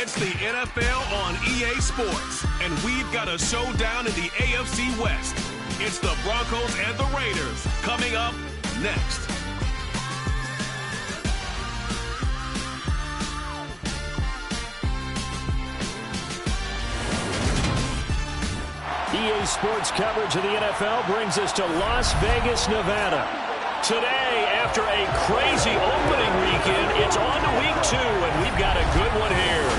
It's the NFL on EA Sports, and we've got a showdown in the AFC West. It's the Broncos and the Raiders coming up next. EA Sports coverage of the NFL brings us to Las Vegas, Nevada. Today, after a crazy opening weekend, it's on to week 2, and we've got a good one here.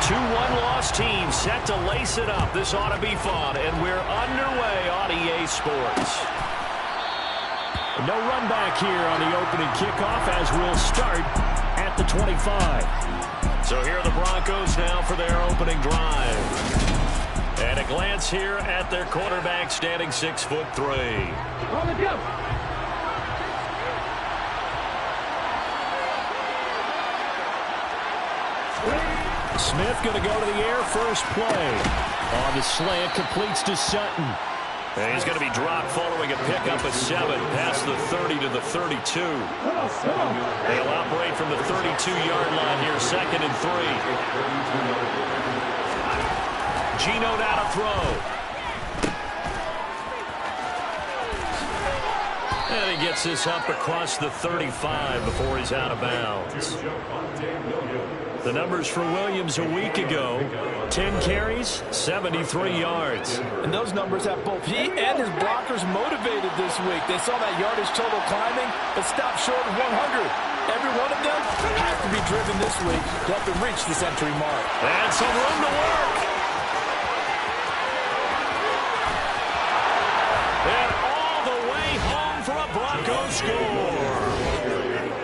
Two one-loss teams set to lace it up. This ought to be fun, and we're underway on EA Sports. No run back here on the opening kickoff as we'll start at the 25. So here are the Broncos now for their opening drive. And a glance here at their quarterback standing 6'3". Smith going to go to the air first play. On the slant, completes to Sutton. And he's going to be dropped following a pickup of 7 past the 30 to the 32. They'll operate from the 32-yard line here, 2nd and 3. Geno now to throw. And he gets this up across the 35 before he's out of bounds. The numbers for Williams a week ago, 10 carries, 73 yards. And those numbers have both he and his blockers motivated this week. They saw that yardage total climbing, but stopped short of 100. Every one of them has to be driven this week to help them reach the century mark. And some room to work. And all the way home for a Broncos score.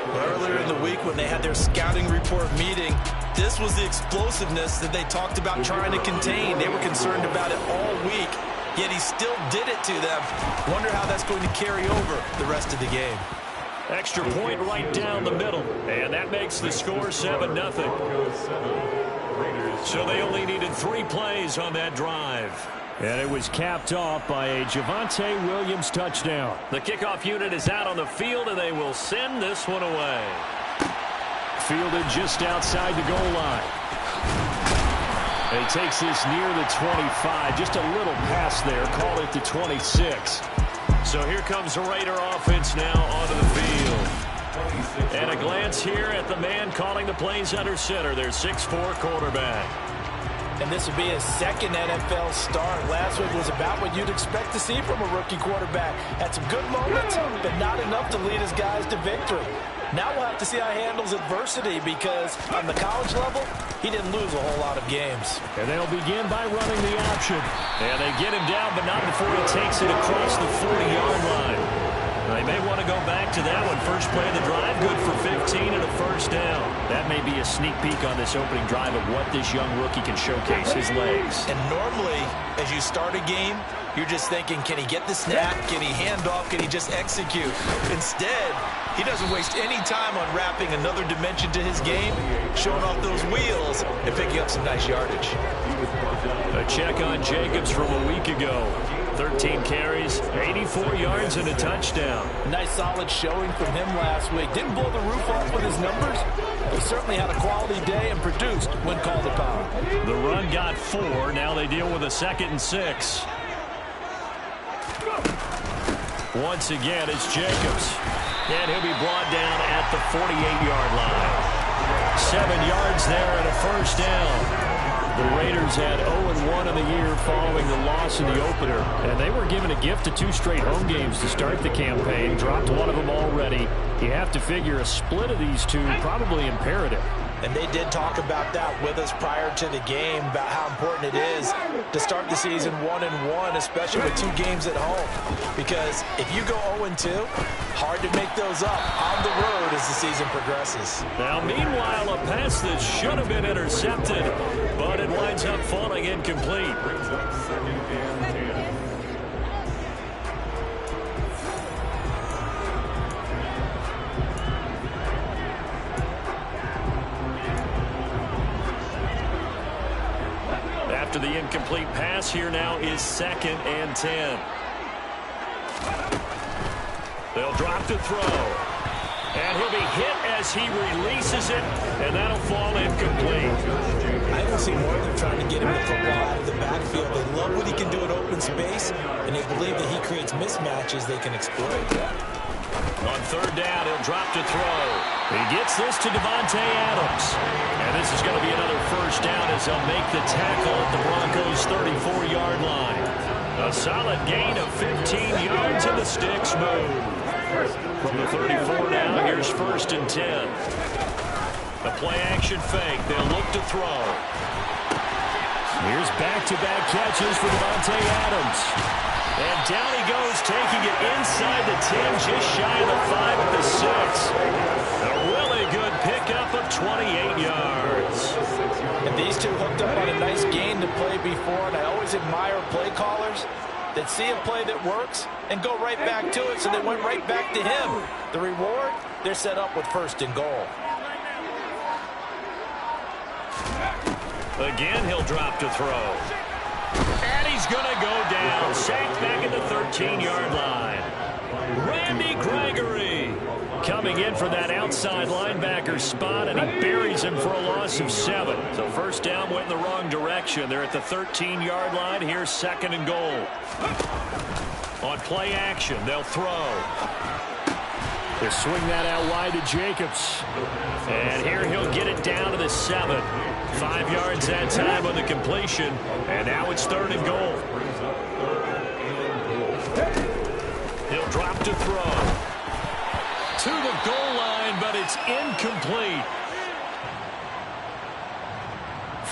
Earlier in the week when they had their scouting report meeting, this was the explosiveness that they talked about trying to contain. They were concerned about it all week, yet he still did it to them. Wonder how that's going to carry over the rest of the game. Extra point right down the middle, and that makes the score 7-0. So they only needed 3 plays on that drive. And it was capped off by a Javonte Williams touchdown. The kickoff unit is out on the field, and they will send this one away. Fielded just outside the goal line. And he takes this near the 25. Just a little pass there. Call it the 26. So here comes the Raider offense now onto the field. And a glance here at the man calling the plays under center. Their 6'4" quarterback. And this will be his 2nd NFL start. Last week was about what you'd expect to see from a rookie quarterback. Had some good moments, but not enough to lead his guys to victory. Now we'll have to see how he handles adversity because on the college level, he didn't lose a whole lot of games. And they'll begin by running the option. And they get him down, but not before he takes it across the 40-yard line. They may want to go back to that one. First play of the drive, good for 15 and a first down. That may be a sneak peek on this opening drive of what this young rookie can showcase, his legs. And normally, as you start a game, you're just thinking, can he get the snap? Can he hand off? Can he just execute? Instead, he doesn't waste any time unwrapping another dimension to his game, showing off those wheels, and picking up some nice yardage. A check on Jacobs from a week ago. 13 carries, 84 yards, and a touchdown. Nice solid showing from him last week. Didn't blow the roof off with his numbers. He certainly had a quality day and produced when called upon. The run got 4. Now they deal with a 2nd and 6. Once again, it's Jacobs. And he'll be brought down at the 48-yard line. 7 yards there and a first down. The Raiders had 0-1 in the year following the loss in the opener. And they were given a gift of 2 straight home games to start the campaign. Dropped one of them already. You have to figure a split of these two probably imperative. And they did talk about that with us prior to the game, about how important it is to start the season 1-1, especially with 2 games at home. Because if you go 0-2, hard to make those up on the road as the season progresses. Now, meanwhile, a pass that should have been intercepted, but it winds up falling incomplete. After the incomplete pass, here now is 2nd and 10. They'll drop to throw. And he'll be hit as he releases it, and that'll fall incomplete. I don't see more than trying to get him the football out of the backfield. They love what he can do in open space, and they believe that he creates mismatches they can exploit. On third down, he'll drop to throw. He gets this to Davante Adams. And this is going to be another first down as he'll make the tackle at the Broncos' 34-yard line. A solid gain of 15 yards in the sticks move. From the 34 now, here's 1st and 10. The play-action fake. They'll look to throw. Here's back-to-back catches for Davante Adams. And down he goes, taking it inside the 10, just shy of the 5 at the 6. A really good pickup of 28 yards. And these two hooked up on a nice gain to play before, and I always admire play callers that see a play that works and go right back to it, so they went right back to him. The reward, they're set up with 1st and goal. Again, he'll drop to throw. And he's going to go down. Sacked back at the 13-yard line. Randy Gregory coming in for that outside linebacker spot, and he buries him for a loss of 7. So first down went in the wrong direction. They're at the 13-yard line. Here's 2nd and goal. On play action, they'll throw. They'll swing that out wide to Jacobs. And here he'll get it down to the 7. 5 yards that time on the completion. And now it's 3rd and goal. He'll drop to throw. To the goal line, but it's incomplete.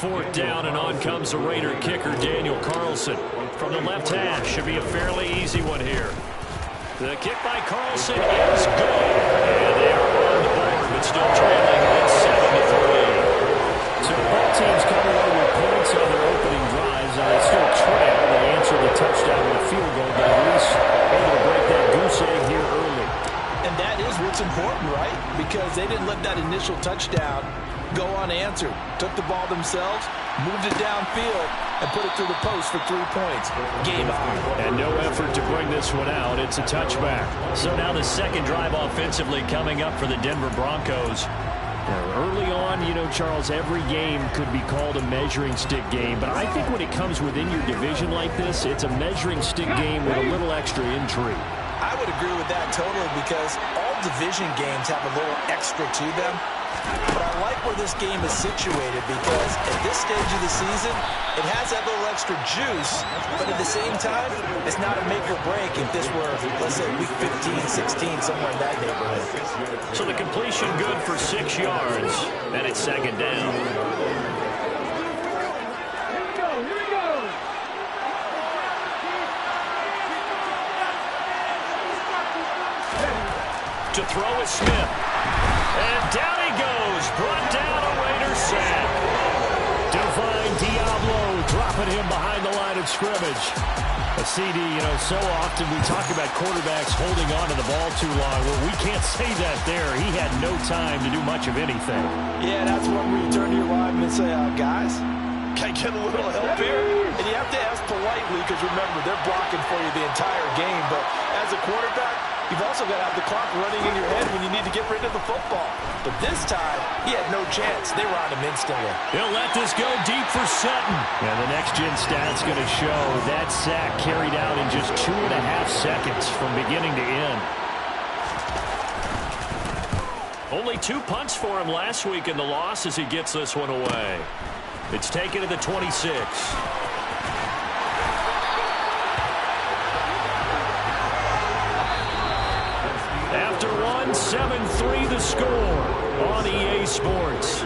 4th down, and on comes the Raider kicker, Daniel Carlson. From the left hash, should be a fairly easy one here. The kick by Carlson is good. And they are on the board, but still trailing at 7-3. So both teams coming away with points on their opening drives, and they still trail. They answer the touchdown with a field goal, but at least able to break that goose egg here early. And that is what's important, right? Because they didn't let that initial touchdown go unanswered. Took the ball themselves, moved it downfield, and put it through the post for 3 points. Game on. And no effort to bring this one out. It's a touchback. So now the second drive offensively coming up for the Denver Broncos. Early on, you know, Charles, every game could be called a measuring stick game. But I think when it comes within your division like this, it's a measuring stick game with a little extra intrigue. I would agree with that totally, because all division games have a little extra to them. But I like where this game is situated, because at this stage of the season, it has that little extra juice, but at the same time, it's not a make or break if this were, let's say, week 15, 16, somewhere in that neighborhood. So the completion good for 6 yards, and it's 2nd down. To throw is Smith. And down he goes. Brought down a Raiders sack. Divine Diablo dropping him behind the line of scrimmage. A CD, you know, so often we talk about quarterbacks holding on to the ball too long. Well, we can't say that there. He had no time to do much of anything. Yeah, that's when we turn to your lineman and say, guys, can I get a little help here? And you have to ask politely, because remember, they're blocking for you the entire game. But as a quarterback, you've also got to have the clock running in your head when you need to get rid of the football. But this time, he had no chance. They were on him instantly. He'll let this go deep for Sutton. And the next-gen stat's going to show that sack carried out in just 2.5 seconds from beginning to end. Only 2 punts for him last week in the loss as he gets this one away. It's taken to the 26. After one, 7-3 the score on EA Sports.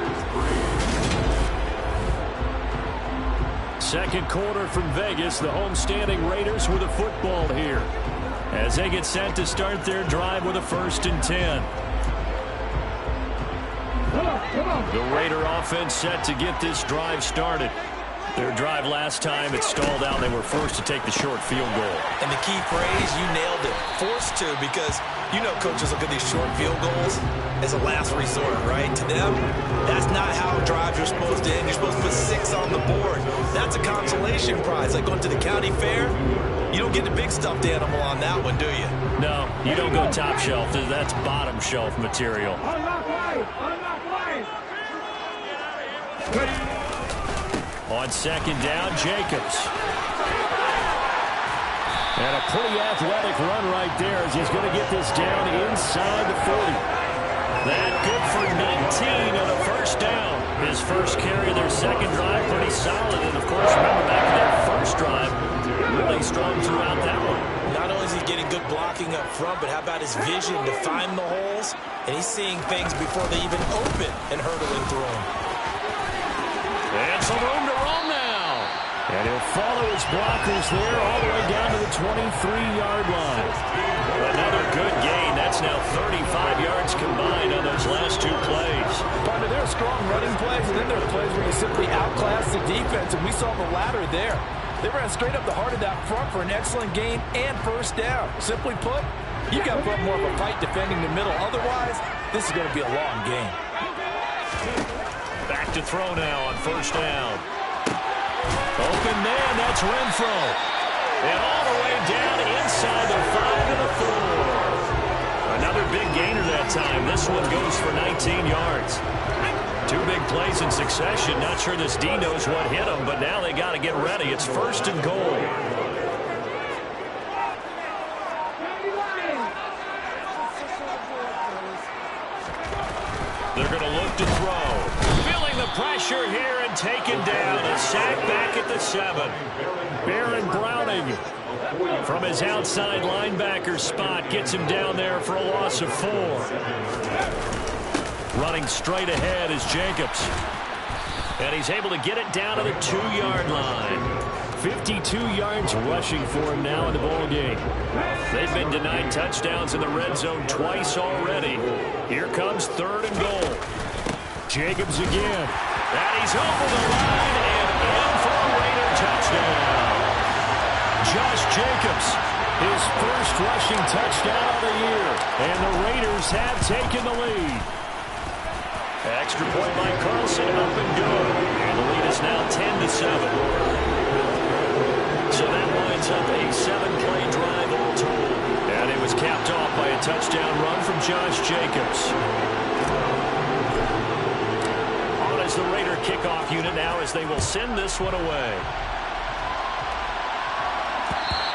Second quarter from Vegas. The homestanding Raiders with a football here as they get set to start their drive with a 1st and 10. The Raider offense set to get this drive started. Their drive last time, it stalled out. They were forced to take the short field goal. And the key phrase, you nailed it. Forced to, because you know coaches look at these short field goals as a last resort, right? To them, that's not how drives are supposed to end. You're supposed to put 6 on the board. That's a consolation prize, like going to the county fair. You don't get the big stuffed animal on that one, do you? No, you don't go top shelf. That's bottom shelf material. On second down, Jacobs. And a pretty athletic run right there as he's going to get this down inside the 40. That good for 19 on a first down. His first carry of their second drive, pretty solid. And, of course, remember back in their first drive, really strong throughout that one. Not only is he getting good blocking up front, but how about his vision to find the holes? And he's seeing things before they even open and hurdling through them. And some room to run now. And he'll follow his blockers there all the way down to the 23-yard line. Another good gain. That's now 35 yards combined on those last two plays. Partner, there are strong running plays, and then there are plays where you simply outclass the defense, and we saw the latter there. They ran straight up the heart of that front for an excellent gain and first down. Simply put, you got to put more of a fight defending the middle. Otherwise, this is going to be a long game. Back to throw now on first down. Open man, that's Renfro. And all the way down inside the 5 and the 4. Another big gainer that time. This one goes for 19 yards. Two big plays in succession. Not sure this D knows what hit him, but now they got to get ready. It's first and goal. They're going to look to throw. Feeling the pressure here and taken down. A sack back at the 7. Baron Browning from his outside linebacker spot gets him down there for a loss of 4. Running straight ahead is Jacobs. And he's able to get it down to the 2-yard line. 52 yards rushing for him now in the ball game. They've been denied touchdowns in the red zone twice already. Here comes third and goal. Jacobs again. And he's over the line and in for a Raider touchdown. Josh Jacobs, his first rushing touchdown of the year. And the Raiders have taken the lead. Extra point by Carlson, up and good. And the lead is now 10-7. So that lines up a 7-play drive all told. And it was capped off by a touchdown run from Josh Jacobs. On as the Raider kickoff unit now as they will send this one away.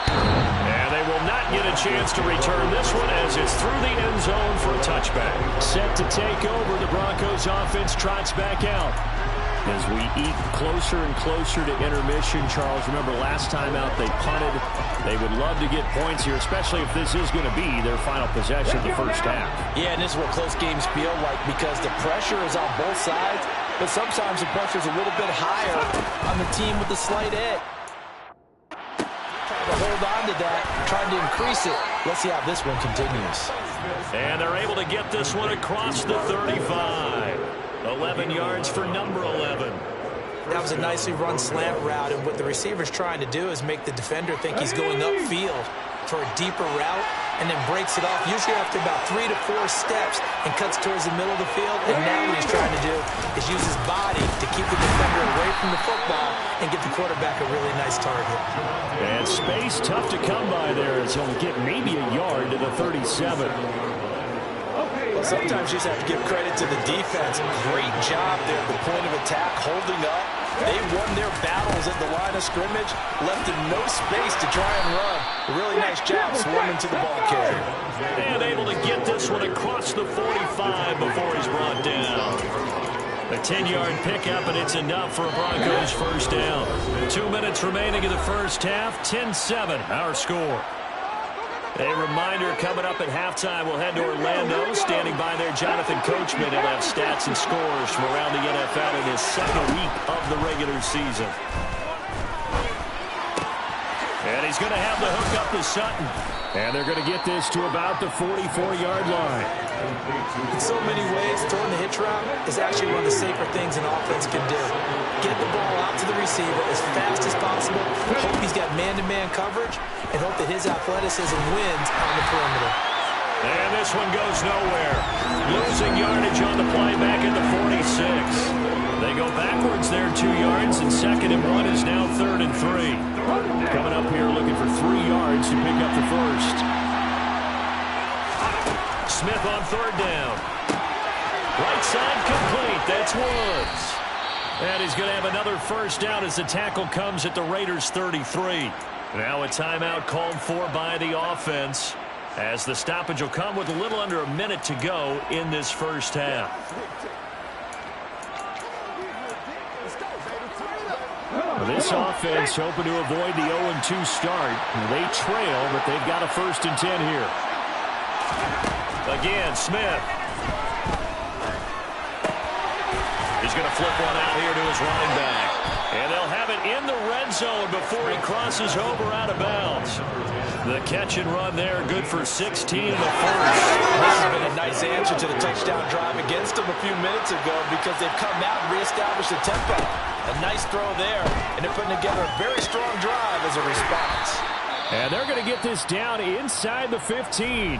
And they will not get a chance to return this one as it's through the end zone for a touchback. Set to take over, the Broncos offense trots back out. As we eat closer and closer to intermission, Charles, remember last time out they punted. They would love to get points here, especially if this is going to be their final possession of the first half. Yeah, and this is what close games feel like because the pressure is on both sides, but sometimes the pressure is a little bit higher on the team with the slight edge. Trying to hold on to that, trying to increase it. Let's see how this one continues. And they're able to get this one across the 35. 11 yards for number 11. That was a nicely run slant route, and what the receiver's trying to do is make the defender think he's going upfield for a deeper route and then breaks it off, usually after about 3 to 4 steps, and cuts towards the middle of the field. And now what he's trying to do is use his body to keep the defender away from the football and give the quarterback a really nice target. And space tough to come by there as he'll get maybe a yard to the 37. Well, sometimes you just have to give credit to the defense. Great job there at the point of attack, holding up. They won their battles at the line of scrimmage, left him no space to try and run. A really nice job swarming to the ball carrier. And able to get this one across the 45 before he's brought down. A 10-yard pickup, and it's enough for a Broncos first down. 2 minutes remaining in the first half, 10-7, our score. A reminder coming up at halftime, we'll head to Orlando. Standing by there, Jonathan Coachman. He'll have stats and scores from around the NFL in his second week of the regular season. And he's going to have the hook up to Sutton. And they're going to get this to about the 44-yard line. In so many ways, throwing the hitch route is actually one of the safer things an offense can do. Get the ball out to the receiver as fast as possible, hope he's got man-to-man coverage, and hope that his athleticism wins on the perimeter. And this this one goes nowhere. Losing yardage on the play back at the 46. They go backwards there 2 yards, and 2nd and 1 is now 3rd and 3. Coming up here looking for 3 yards to pick up the first. Smith on 3rd down. Right side complete. That's Woods. And he's going to have another first down as the tackle comes at the Raiders' 33. Now a timeout called for by the offense, as the stoppage will come with a little under a minute to go in this first half. This offense hoping to avoid the 0-2 start. They trail, but they've got a 1st and 10 here. Again, Smith. He's going to flip one out here to his running back. And they'll have it in the red zone before he crosses over out of bounds. The catch and run there, good for 16 in the first. This has been a nice answer to the touchdown drive against them a few minutes ago, because they've come out and reestablished the tempo. A nice throw there, and they're putting together a very strong drive as a response. And they're going to get this down inside the 15.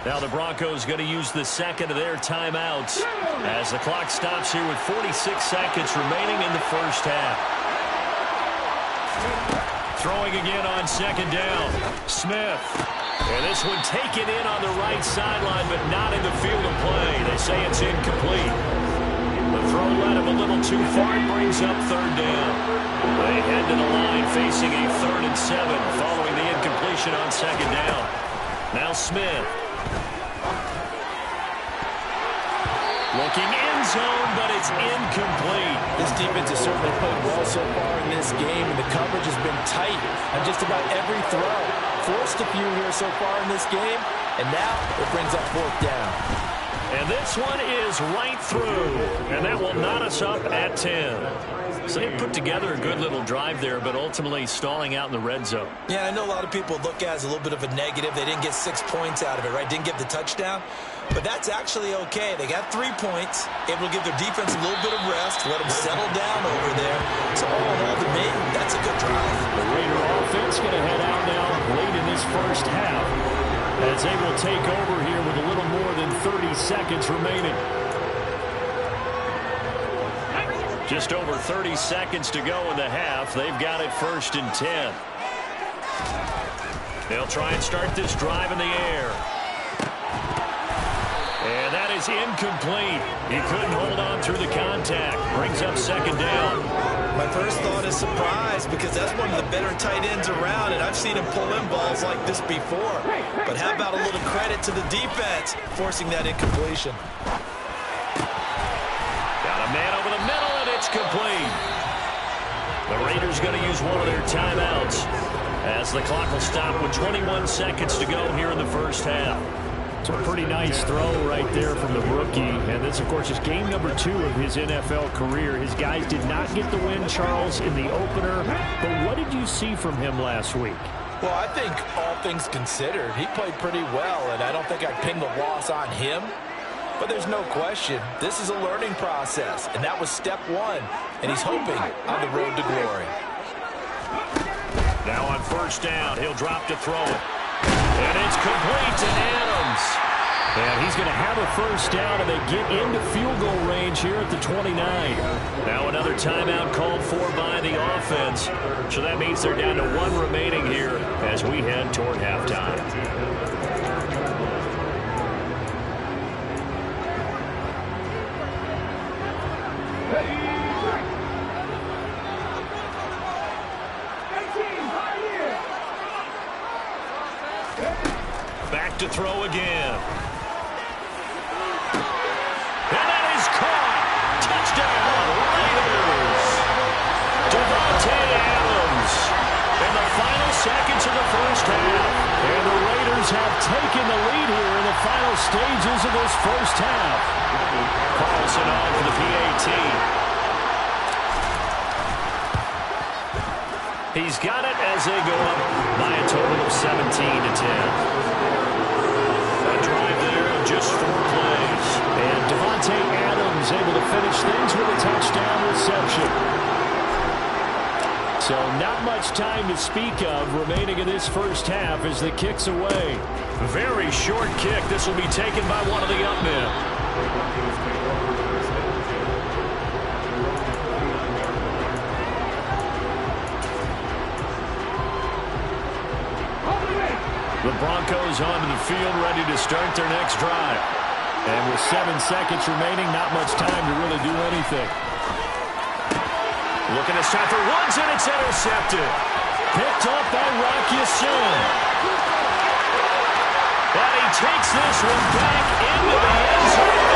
Now the Broncos going to use the 2nd of their timeouts as the clock stops here with 46 seconds remaining in the first half. Throwing again on 2nd down. Smith. And this one taken in on the right sideline, but not in the field of play. They say it's incomplete. The throw led him a little too far. It brings up 3rd down. They head to the line facing a 3rd and 7 following the incompletion on 2nd down. Now Smith. Looking end zone, but it's incomplete. This defense has certainly played well so far in this game, and the coverage has been tight on just about every throw. Forced a few here so far in this game, and now it brings up 4th down. And this one is right through, and that will knot us up at 10. So they put together a good little drive there, but ultimately stalling out in the red zone. Yeah, I know a lot of people look at it as a little bit of a negative. They didn't get 6 points out of it, right? Didn't get the touchdown. But that's actually okay. They got 3 points, able to give their defense a little bit of rest, let them settle down over there. So all in all, to me, that's a good drive. The Raider offense going to head out now late in this first half, as they will take over here with a little more than 30 seconds remaining. Just over 30 seconds to go in the half. They've got it 1st and 10. They'll try and start this drive in the air. And that is incomplete. He couldn't hold on through the contact. Brings up 2nd down. My first thought is surprise, because that's one of the better tight ends around, and I've seen him pull in balls like this before. But how about a little credit to the defense forcing that incompletion? Got a man over the middle, and it's complete. The Raiders going to use one of their timeouts as the clock will stop with 21 seconds to go here in the first half. It's a pretty nice throw right there from the rookie. And this, of course, is game number 2 of his NFL career. His guys did not get the win, Charles, in the opener. But what did you see from him last week? Well, I think all things considered, he played pretty well, and I don't think I'd pin the loss on him. But there's no question, this is a learning process, and that was step 1, and he's hoping on the road to glory. Now on 1st down, he'll drop to throw it. And it's complete to Adams. And he's going to have a 1st down, and they get into field goal range here at the 29. Now another timeout called for by the offense. So that means they're down to 1 remaining here as we head toward halftime. Back to throw again. And that is caught. Touchdown, Raiders. Davante Adams in the final seconds of the first half. And the Raiders have taken the lead here in the final stages of this first half. Carlson on for the PAT. He's got it as they go up by a total of 17 to 10. A drive there of just 4 plays. And Davante Adams able to finish things with a touchdown reception. So not much time to speak of remaining in this first half as the kick's away. Very short kick. This will be taken by one of the up men. The Broncos onto the field, ready to start their next drive. And with 7 seconds remaining, not much time to really do anything. Looking to stop for Woods, and it's intercepted. Picked up by Rocky Sin. And he takes this one back into the end zone.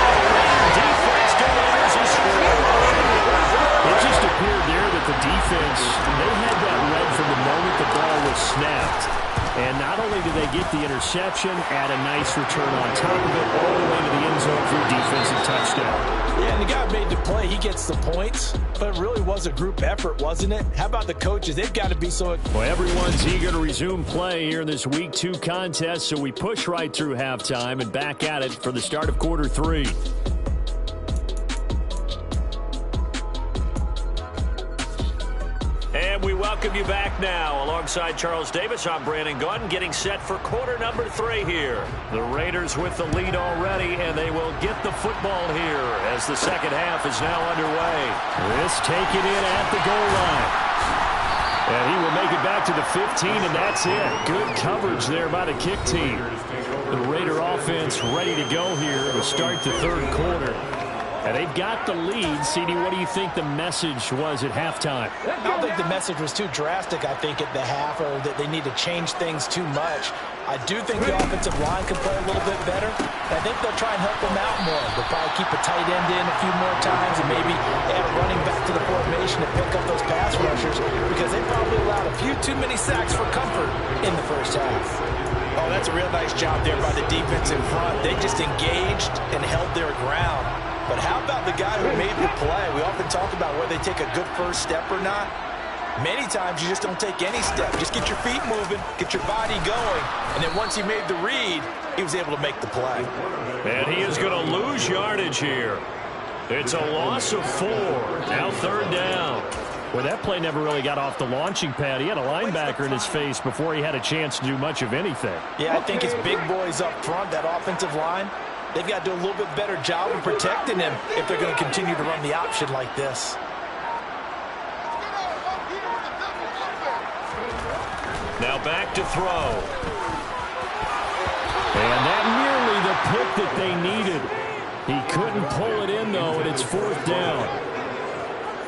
Defense delivers a score. It just appeared there that the defense, they had that read from the moment the ball was snapped. And not only did they get the interception, add a nice return on top of it, all the way to the end zone for a defensive touchdown. Yeah, and the guy made the play. He gets the points. But it really was a group effort, wasn't it? How about the coaches? They've got to be so... Well, everyone's eager to resume play here in this Week 2 contest, so we push right through halftime and back at it for the start of quarter 3. And we welcome you back now. Alongside Charles Davis, I'm Brandon Gaudin, getting set for quarter number 3 here. The Raiders with the lead already, and they will get the football here as the second half is now underway. This taken in at the goal line. And he will make it back to the 15, and that's it. Good coverage there by the kick team. The Raider offense ready to go here to start the third quarter. And they've got the lead. CD, what do you think the message was at halftime? I don't think the message was too drastic, I think, at the half, or that they need to change things too much. I do think the offensive line can play a little bit better. I think they'll try and help them out more. They'll probably keep a tight end in a few more times and maybe add a running back to the formation to pick up those pass rushers, because they probably allowed a few too many sacks for comfort in the first half. Oh, that's a real nice job there by the defense in front. They just engaged and held their ground. But how about the guy who made the play? We often talk about whether they take a good first step or not. Many times you just don't take any step. Just get your feet moving, get your body going, and then once he made the read, he was able to make the play. And he is going to lose yardage here. It's a loss of 4. Now third down. Well, that play never really got off the launching pad. He had a linebacker in his face before he had a chance to do much of anything. Yeah, I think it's big boys up front, that offensive line. They've got to do a little bit better job of protecting him if they're going to continue to run the option like this. Now back to throw. And that nearly the pick that they needed. He couldn't pull it in, though, and it's fourth down.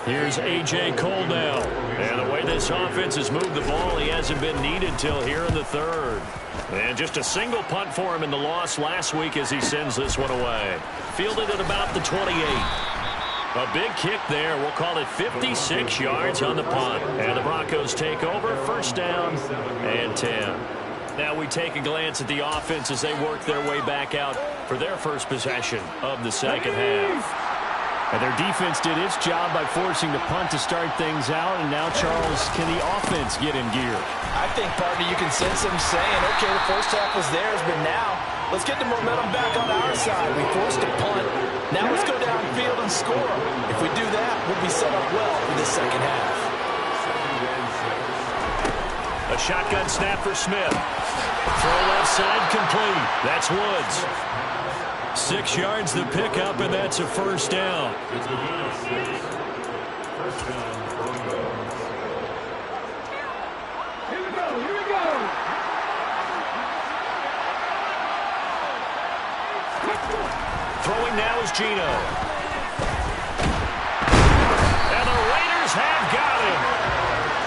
Here's A.J. Cole now. And the way this offense has moved the ball, he hasn't been needed till here in the third. And just a single punt for him in the loss last week as he sends this one away. Fielded at about the 28. A big kick there. We'll call it 56 yards on the punt. And the Broncos take over. First down and 10. Now we take a glance at the offense as they work their way back out for their first possession of the second half. And their defense did its job by forcing the punt to start things out. And now, Charles, can the offense get in gear? I think, partner, you can sense them saying, okay, the first half was theirs, but now let's get the momentum back on our side. We forced a punt. Now let's go downfield and score. If we do that, we'll be set up well for the second half. A shotgun snap for Smith. Throw left side complete. That's Woods. 6 yards the pickup, and that's a first down. Throwing now is Gino. And the Raiders have got him.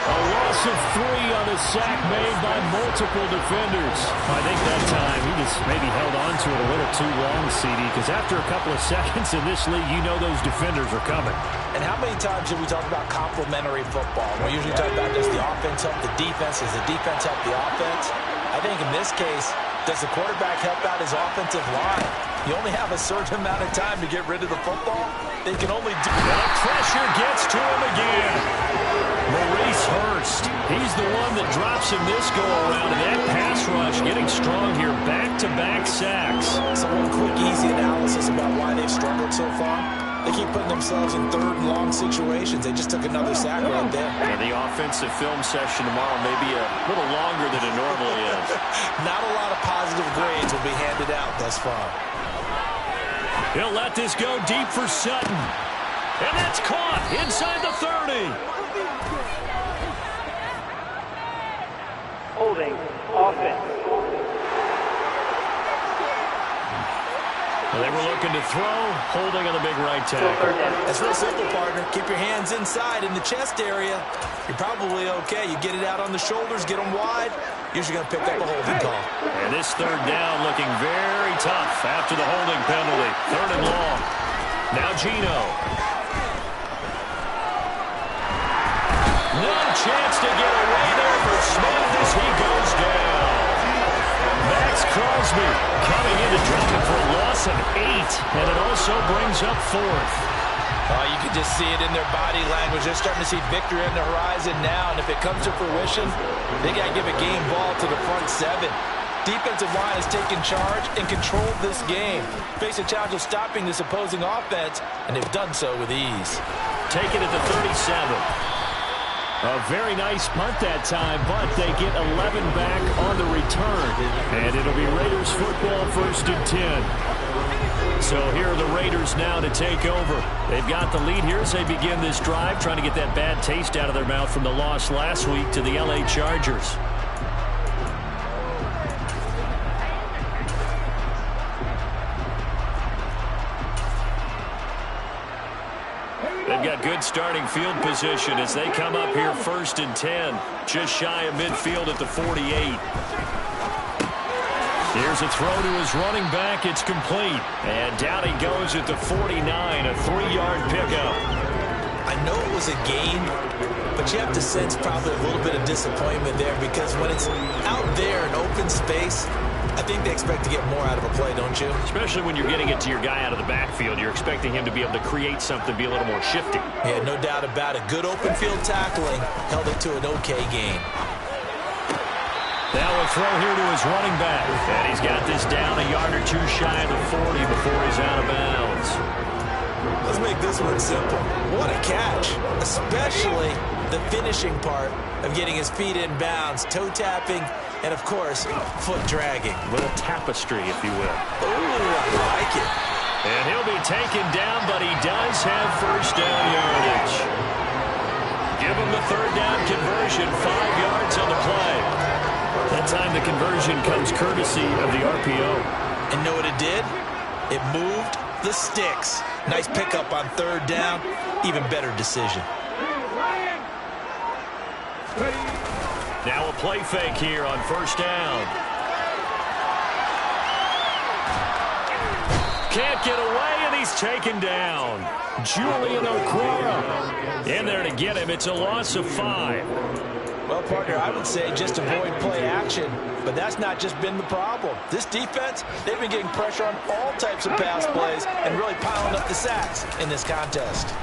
A loss of 3 on a sack made by multiple defenders. I think that time he just maybe held on to it a little too long, CD, because after a couple of seconds in this league, you know those defenders are coming. And how many times do we talk about complementary football? We usually talk about does the offense help the defense? Does the defense help the offense? I think in this case, does the quarterback help out his offensive line? You only have a certain amount of time to get rid of the football. They can only do... The pressure gets to him again. Maurice Hurst. He's the one that drops him this go-around. And that pass rush getting strong here. Back-to-back sacks. So one quick, easy analysis about why they've struggled so far. They keep putting themselves in third and long situations. They just took another sack right there. And the offensive film session tomorrow may be a little longer than it normally is. Not a lot of positive grades will be handed out thus far. He'll let this go deep for Sutton. And that's caught inside the 30. Holding offense. Well, they were looking to throw, holding on the big right tackle. That's real simple, partner. Keep your hands inside in the chest area. You're probably okay. You get it out on the shoulders, get them wide. Usually going to pick up a holding call. And this third down looking very tough after the holding penalty. Third and long. Now Gino. No chance to get away there for Smith as he goes down. Max Crosby coming in to drop it for a loss of 8, and it also brings up 4th. Oh, you can just see it in their body language. They're starting to see victory on the horizon now, and if it comes to fruition, they got to give a game ball to the front 7. Defensive line has taken charge and controlled this game. Face a challenge of stopping this opposing offense, and they've done so with ease. Taken at the 37. A very nice punt that time, but they get 11 back on the return. And it'll be Raiders football, 1st and 10. So here are the Raiders now to take over. They've got the lead here as they begin this drive, trying to get that bad taste out of their mouth from the loss last week to the LA Chargers. They've got good starting field position as they come up here 1st and 10, just shy of midfield at the 48. Here's a throw to his running back. It's complete. And down he goes at the 49, a 3-yard pickup. I know it was a gain, but you have to sense probably a little bit of disappointment there because when it's out there in open space, I think they expect to get more out of a play, don't you? Especially when you're getting it to your guy out of the backfield. You're expecting him to be able to create something, be a little more shifty. Yeah, no doubt about it. Good open field tackling held it to an okay game. Now a throw here to his running back. And he's got this down a yard or two shy of the 40 before he's out of bounds. Let's make this one simple. What a catch, especially the finishing part of getting his feet in bounds, toe tapping, and, of course, foot dragging. A little tapestry, if you will. Ooh, I like it. And he'll be taken down, but he does have first down yardage. Give him the third down conversion, 5 yards on the play. That time the conversion comes courtesy of the RPO. And know what it did? It moved the sticks. Nice pickup on third down. Even better decision. Now a play fake here on first down. Can't get away, and he's taken down. Julian Okwara in there to get him. It's a loss of 5. Well, partner, I would say just avoid play action, but that's not just been the problem. This defense, they've been getting pressure on all types of pass plays and really piling up the sacks in this contest.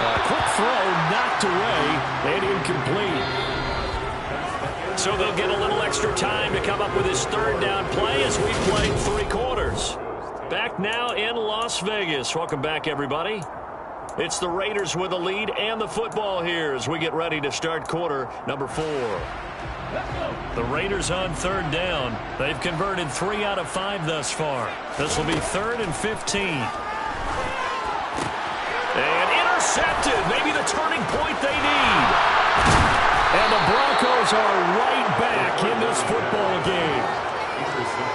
A quick throw knocked away and incomplete. So they'll get a little extra time to come up with his third down play as we played 3 quarters. Back now in Las Vegas. Welcome back, everybody. It's the Raiders with the lead and the football here as we get ready to start quarter number 4. The Raiders on third down. They've converted 3 out of 5 thus far. This will be 3rd and 15. And intercepted. Maybe the turning point they need. And the Broncos are right back in this football game.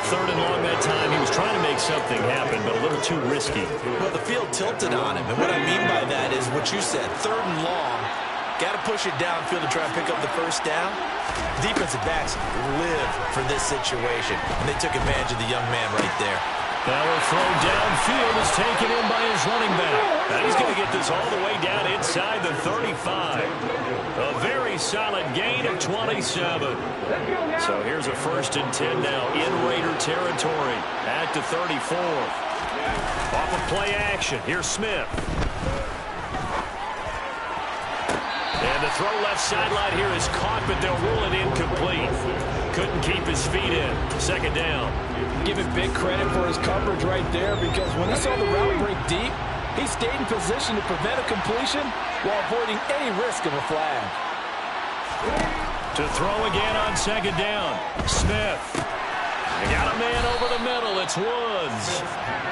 3rd and long that time. He was trying to make something happen, but a little too risky. Well, the field tilted on him. And what I mean by that is what you said. 3rd and long. Got to push it downfield to try and pick up the first down. Defensive backs live for this situation. And they took advantage of the young man right there. Now a throw downfield is taken in by his running back. Now he's going to get this all the way down inside the 35. A very solid gain of 27. So here's a 1st and 10 now in Raider territory at the 34. Off of play action. Here's Smith. And the throw left sideline here is caught, but they'll rule it incomplete. couldn't keep his feet in. Second down. Give him big credit for his coverage right there, because when he saw the route break deep, he stayed in position to prevent a completion while avoiding any risk of a flag. To throw again on second down. Smith. They got a man over the middle. It's Woods.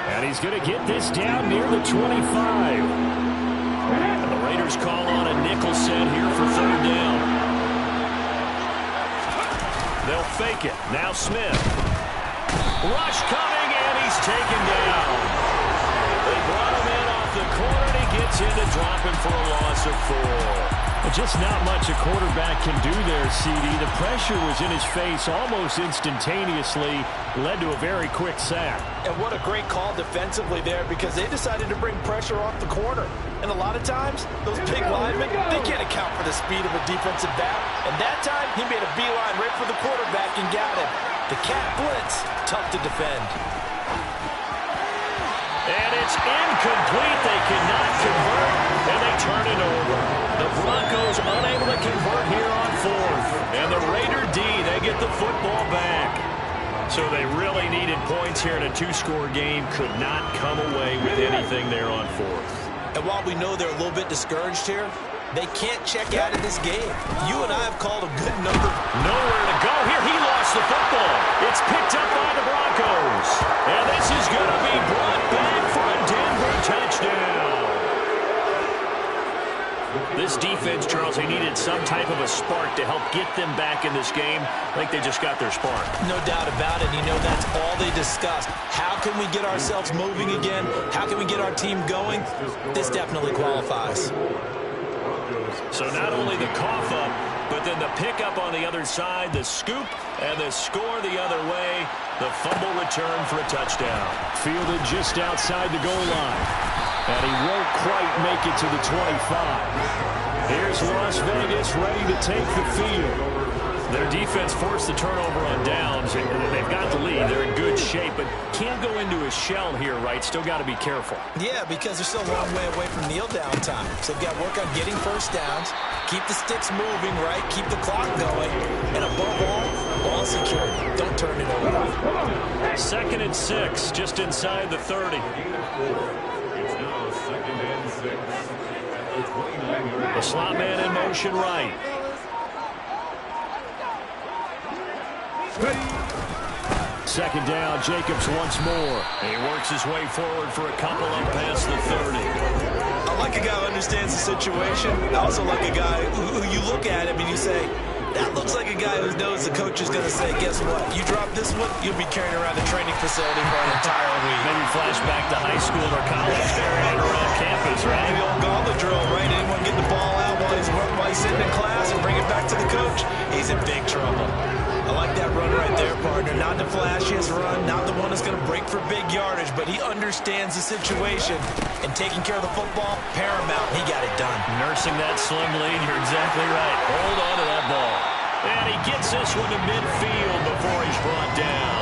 And he's going to get this down near the 25. And the Raiders call on a nickel set here for third down. They'll fake it. Now Smith. Rush coming, and he's taken down. They brought him in off the corner, and he gets in to drop him for a loss of 4. Just not much a quarterback can do there, CD. The pressure was in his face almost instantaneously, led to a very quick sack. And what a great call defensively there, because they decided to bring pressure off the corner. And a lot of times, those big linemen, they can't account for the speed of a defensive back. And that time, he made a beeline right for the quarterback and got him. The cat blitz, tough to defend. And it's incomplete. They cannot convert, and they turn it over. The Broncos unable to convert here on fourth. And the Raider D, they get the football back. So they really needed points here in a two-score game. Could not come away with anything there on fourth. And while we know they're a little bit discouraged here, they can't check out of this game. You and I have called a good number. Nowhere to go here. He lost the football. It's picked up by the Broncos. And this is going to be brought back for a Denver touchdown. This defense, Charles, they needed some type of a spark to help get them back in this game. I think they just got their spark. No doubt about it. You know, that's all they discussed. How can we get ourselves moving again? How can we get our team going? This definitely qualifies. So not only the cough up, but then the pickup on the other side, the scoop, and the score the other way. The fumble return for a touchdown. Fielded just outside the goal line. And he won't quite make it to the 25. Here's Las Vegas ready to take the field. Their defense forced the turnover on downs, and they've got the lead. They're in good shape, but can't go into a shell here, right? Still got to be careful. Yeah, because they're still a long way away from kneel down time. So they've got to work on getting first downs, keep the sticks moving, right? Keep the clock going, and above all, ball security. Don't turn it over. 2nd and 6, just inside the 30. The slot man in motion right. Second down, Jacobs once more. He works his way forward for a couple up past the 30. I like a guy who understands the situation. I also like a guy who you look at him and you say, that looks like a guy who knows the coach is going to say, guess what? You drop this one, you'll be carrying around a training facility for an entire week. Maybe flashback to high school or college there and around campus, right? Maybe old gauntlet drill, right? Anyone get the ball out while he's sitting in class and bring it back to the coach? He's in big trouble. I like that run right there, partner. Not the flashiest run, not the one that's going to break for big yardage, but he understands the situation. And taking care of the football, paramount. He got it done. Nursing that slim lead, you're exactly right. Hold on to that ball. And he gets this one to midfield before he's brought down.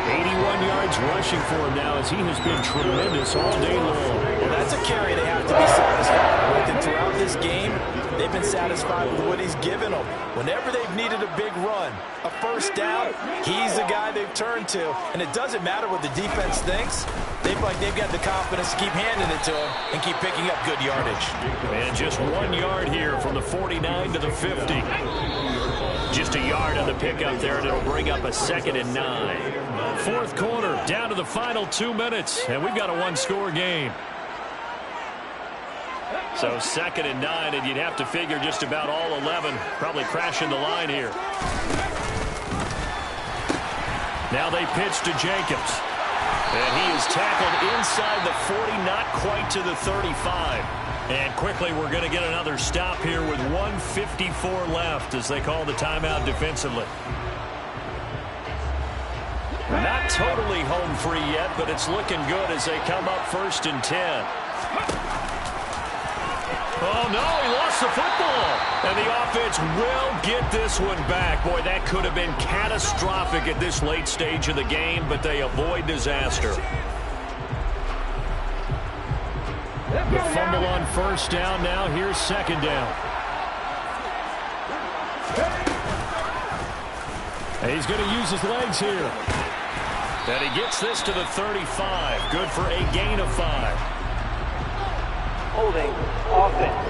81 yards rushing for him now as he has been tremendous all day long. Well, that's a carry they have to be satisfied with. And throughout this game, they've been satisfied with what he's given them. Whenever they've needed a big run, a first down, he's the guy they've turned to. And it doesn't matter what the defense thinks. They've got the confidence to keep handing it to him and keep picking up good yardage. And just 1 yard here from the 49 to the 50. Just a yard on the pickup there, and it'll bring up a 2nd and 9. Fourth quarter, down to the final 2 minutes, and we've got a one-score game. So 2nd and 9, and you'd have to figure just about all 11 probably crashing the line here. Now they pitch to Jacobs. And he is tackled inside the 40, not quite to the 35. And quickly we're going to get another stop here with 1:54 left as they call the timeout defensively. Not totally home free yet, but it's looking good as they come up 1st and 10. Oh, no, he lost the football. And the offense will get this one back. Boy, that could have been catastrophic at this late stage of the game, but they avoid disaster. The fumble on first down now. Here's 2nd down. He's going to use his legs here. And he gets this to the 35. Good for a gain of 5. Holding offense.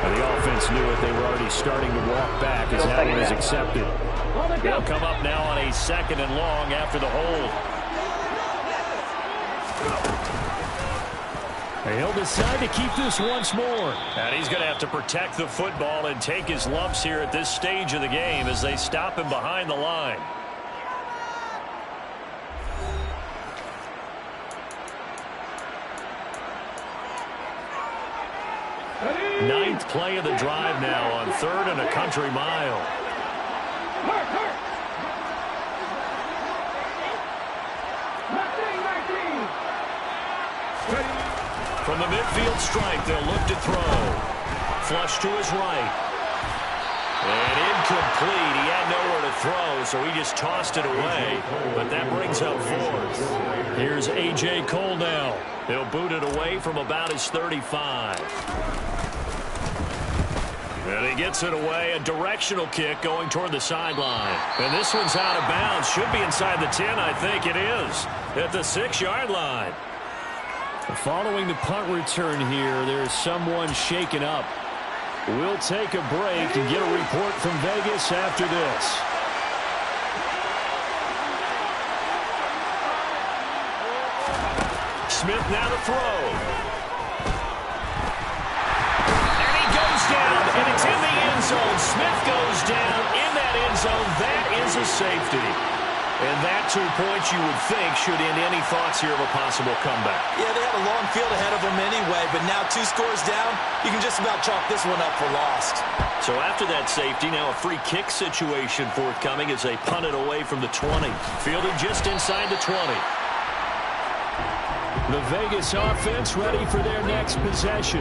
And the offense knew it. They were already starting to walk back as that one is accepted. They'll come up now on a 2nd and long after the hold. And he'll decide to keep this once more. And he's going to have to protect the football and take his lumps here at this stage of the game as they stop him behind the line. Ninth play of the drive now on 3rd and a country mile. From the midfield stripe, they'll look to throw. Flush to his right. And incomplete. He had nowhere to throw, so he just tossed it away. But that brings up 4th. Here's A.J. Cole now. He'll boot it away from about his 35. And he gets it away. A directional kick going toward the sideline. And this one's out of bounds. Should be inside the 10, I think it is. At the 6-yard line. Following the punt return here, there's someone shaken up. We'll take a break and get a report from Vegas after this. Smith now to throw. And he goes down, and it's in the end zone. Smith goes down in that end zone. That is a safety. And that 2 points you would think should end any thoughts here of a possible comeback. Yeah, they had a long field ahead of them anyway, but now 2 scores down, you can just about chalk this one up for lost. So after that safety, now a free kick situation forthcoming as they punt it away from the 20. Fielded just inside the 20. The Vegas offense ready for their next possession.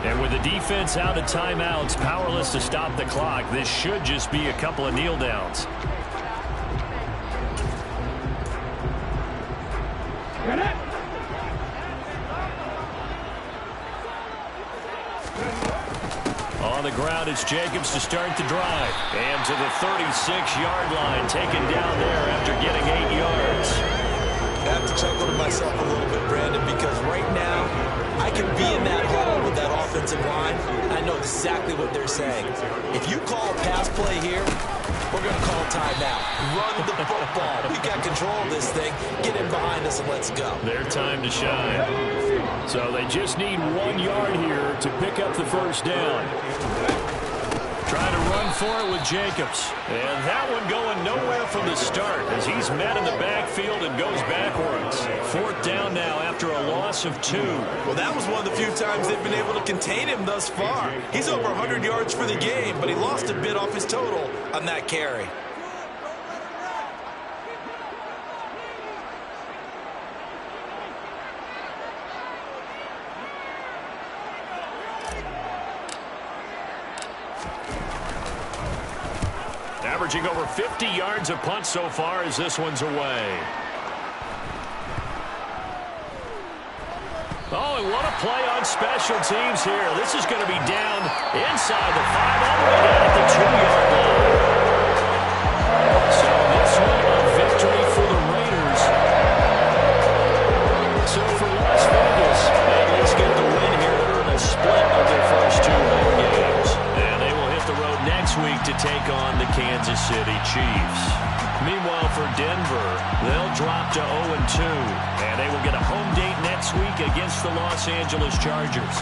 And with the defense out of timeouts, powerless to stop the clock, this should just be a couple of kneel downs. On the ground, it's Jacobs to start the drive. And to the 36-yard line, taken down there after getting 8 yards. I have to chuckle to myself a little bit, Brandon, because right now, I can be in that huddle with that offensive line. I know exactly what they're saying. If you call a pass play here, we're going to call timeout. Run the football. We got control of this thing. Get in behind us and let's go. Their time to shine. So they just need 1 yard here to pick up the first down. Trying to run for it with Jacobs. And that one going nowhere from the start as he's met in the backfield and goes backwards. 4th down now after a loss of 2. Well, that was one of the few times they've been able to contain him thus far. He's over 100 yards for the game, but he lost a bit off his total on that carry. Averaging over 50 yards a punt so far as this one's away. Oh, and what a play on special teams here. This is going to be down inside the 5, all the way down at the 2-yard line. So this one a victory for the Raiders. So for Las Vegas, they at least get the win here to earn a split of their first 2 home games. And they will hit the road next week to take on the Kansas City Chiefs. Meanwhile, for Denver, they'll drop to 0-2, and they will get a home date next week against the Los Angeles Chargers.